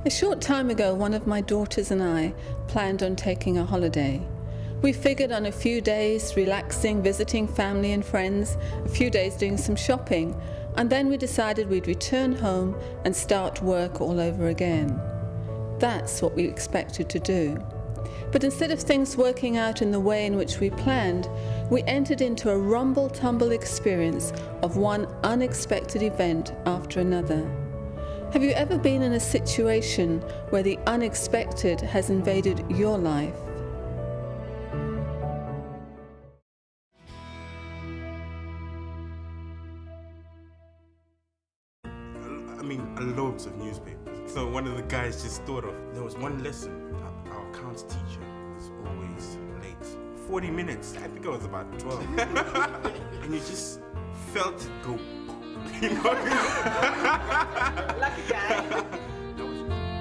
A short time ago, one of my daughters and I planned on taking a holiday. We figured on a few days relaxing, visiting family and friends, a few days doing some shopping, and then we decided we'd return home and start work all over again. That's what we expected to do. But instead of things working out in the way in which we planned, we entered into a rumble-tumble experience of one unexpected event after another. Have you ever been in a situation where the unexpected has invaded your life? I mean, loads of newspapers. So one of the guys just thought of, there was one lesson, our accounts teacher was always late. 40 minutes, I think I was about 12. And you just felt it go, you know? Lucky guy.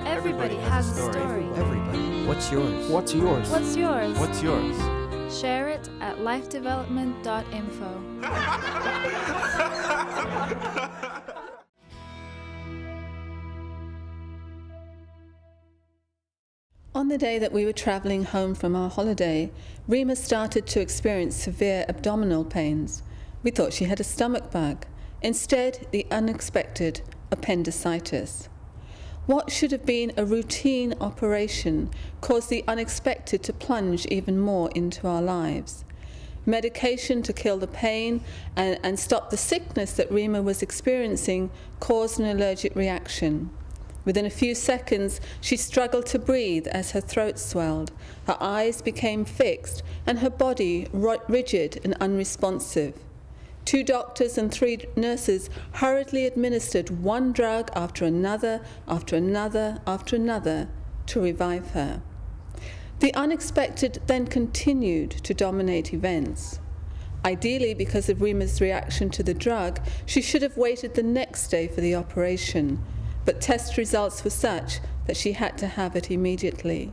Everybody has a story. Everybody. What's yours? What's yours? What's yours? What's yours? Share it at lifedevelopment.info. On the day that we were travelling home from our holiday, Rima started to experience severe abdominal pains. We thought she had a stomach bug. Instead, the unexpected appendicitis. What should have been a routine operation caused the unexpected to plunge even more into our lives. Medication to kill the pain and stop the sickness that Rima was experiencing caused an allergic reaction. Within a few seconds, she struggled to breathe as her throat swelled, her eyes became fixed, and her body rigid and unresponsive. 2 doctors and 3 nurses hurriedly administered one drug after another, after another, after another to revive her. The unexpected then continued to dominate events. Ideally, because of Rima's reaction to the drug, she should have waited the next day for the operation, but test results were such that she had to have it immediately.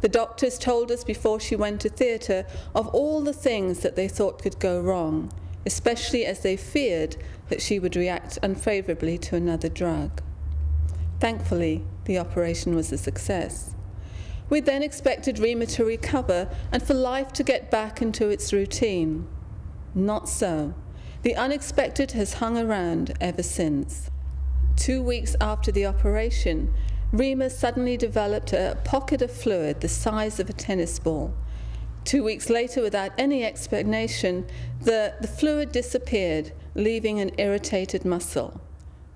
The doctors told us before she went to theatre of all the things that they thought could go wrong, especially as they feared that she would react unfavourably to another drug. Thankfully, the operation was a success. We then expected Rima to recover and for life to get back into its routine. Not so. The unexpected has hung around ever since. 2 weeks after the operation, Rima suddenly developed a pocket of fluid the size of a tennis ball. 2 weeks later, without any explanation, the fluid disappeared, leaving an irritated muscle.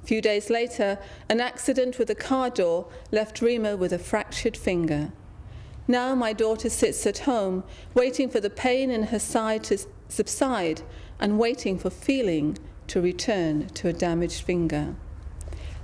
A few days later, an accident with a car door left Rima with a fractured finger. Now my daughter sits at home, waiting for the pain in her side to subside and waiting for feeling to return to a damaged finger.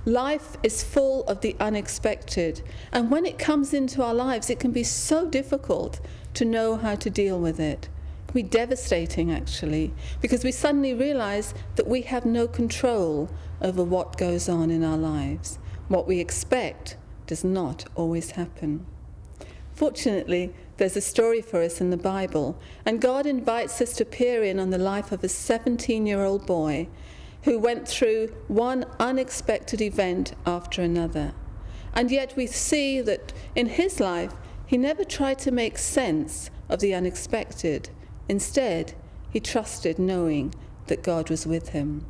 Life is full of the unexpected, and when it comes into our lives, it can be so difficult to know how to deal with it. It can be devastating, actually, because we suddenly realize that we have no control over what goes on in our lives. What we expect does not always happen. Fortunately, there's a story for us in the Bible, and God invites us to peer in on the life of a 17-year-old boy who went through one unexpected event after another. And yet we see that in his life, he never tried to make sense of the unexpected. Instead, he trusted knowing that God was with him.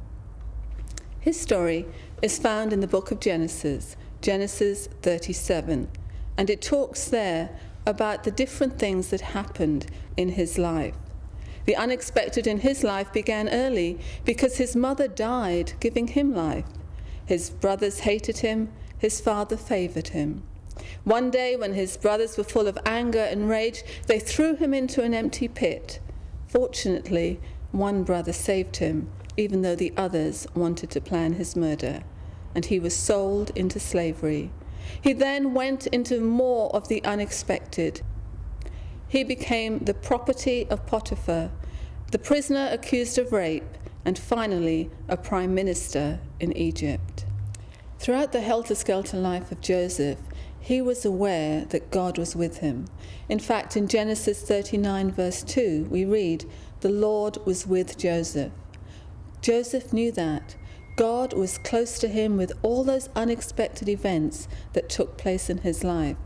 His story is found in the book of Genesis, Genesis 37, and it talks there about the different things that happened in his life. The unexpected in his life began early because his mother died, giving him life. His brothers hated him, his father favored him. One day, when his brothers were full of anger and rage, they threw him into an empty pit. Fortunately, one brother saved him, even though the others wanted to plan his murder, and he was sold into slavery. He then went into more of the unexpected. He became the property of Potiphar, the prisoner accused of rape, and finally a prime minister in Egypt. Throughout the helter-skelter life of Joseph, he was aware that God was with him. In fact, in Genesis 39 verse 2, we read, "The Lord was with Joseph." Joseph knew that. God was close to him with all those unexpected events that took place in his life.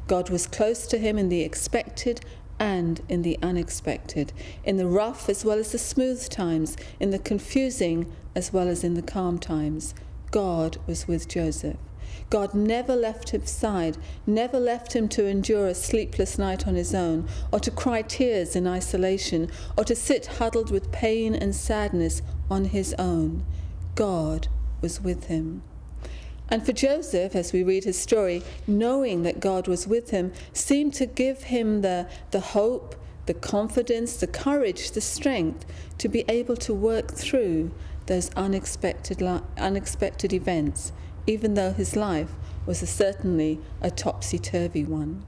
God was close to him in the expected and in the unexpected, in the rough as well as the smooth times, in the confusing as well as in the calm times. God was with Joseph. God never left his side, never left him to endure a sleepless night on his own, or to cry tears in isolation, or to sit huddled with pain and sadness on his own. God was with him. And for Joseph, as we read his story, knowing that God was with him seemed to give him the hope, the confidence, the courage, the strength to be able to work through those unexpected events, even though his life was certainly a topsy-turvy one.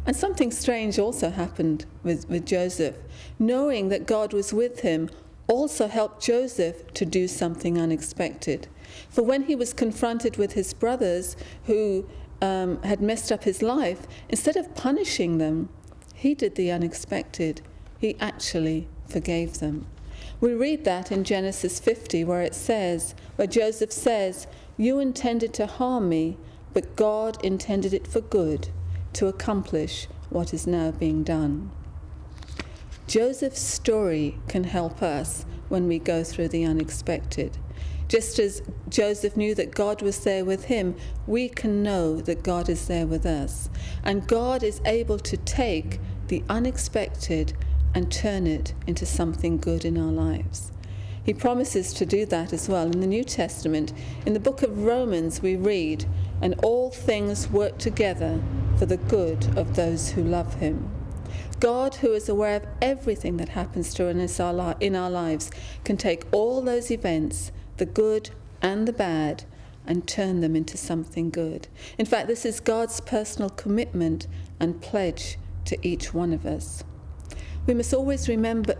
And something strange also happened with Joseph. Knowing that God was with him also helped Joseph to do something unexpected. For when he was confronted with his brothers who had messed up his life, instead of punishing them, he did the unexpected. He actually forgave them. We read that in Genesis 50 where Joseph says, "You intended to harm me, but God intended it for good, to accomplish what is now being done." Joseph's story can help us when we go through the unexpected. Just as Joseph knew that God was there with him, we can know that God is there with us. And God is able to take the unexpected and turn it into something good in our lives. He promises to do that as well. In the New Testament, in the book of Romans, we read, "And all things work together for the good of those who love him." God, who is aware of everything that happens to us in our lives, can take all those events, the good and the bad, and turn them into something good. In fact, this is God's personal commitment and pledge to each one of us. We must always remember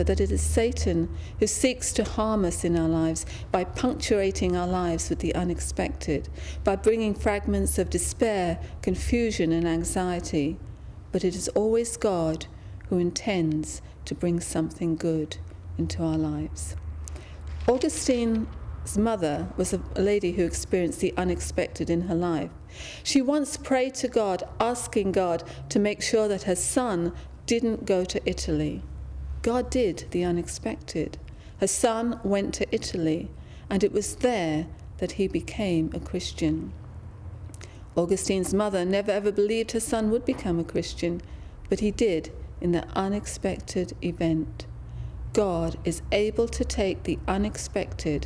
that it is Satan who seeks to harm us in our lives by punctuating our lives with the unexpected, by bringing fragments of despair, confusion, and anxiety. But it is always God who intends to bring something good into our lives. Augustine's mother was a lady who experienced the unexpected in her life. She once prayed to God, asking God to make sure that her son didn't go to Italy. God did the unexpected. Her son went to Italy, and it was there that he became a Christian. Augustine's mother never ever believed her son would become a Christian, but he did in the unexpected event. God is able to take the unexpected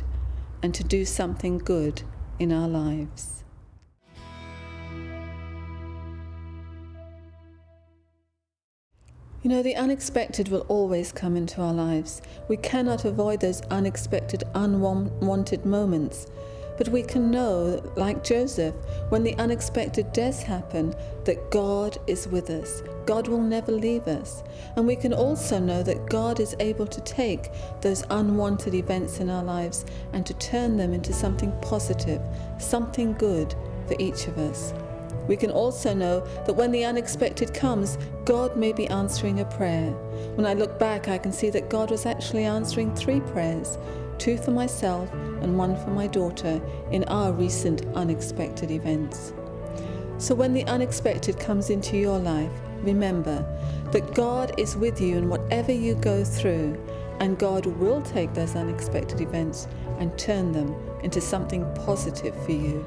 and to do something good in our lives. You know, the unexpected will always come into our lives. We cannot avoid those unexpected, unwanted moments. But we can know, like Joseph, when the unexpected does happen, that God is with us. God will never leave us. And we can also know that God is able to take those unwanted events in our lives and to turn them into something positive, something good for each of us. We can also know that when the unexpected comes, God may be answering a prayer. When I look back, I can see that God was actually answering 3 prayers, 2 for myself and 1 for my daughter in our recent unexpected events. So when the unexpected comes into your life, remember that God is with you in whatever you go through, and God will take those unexpected events and turn them into something positive for you.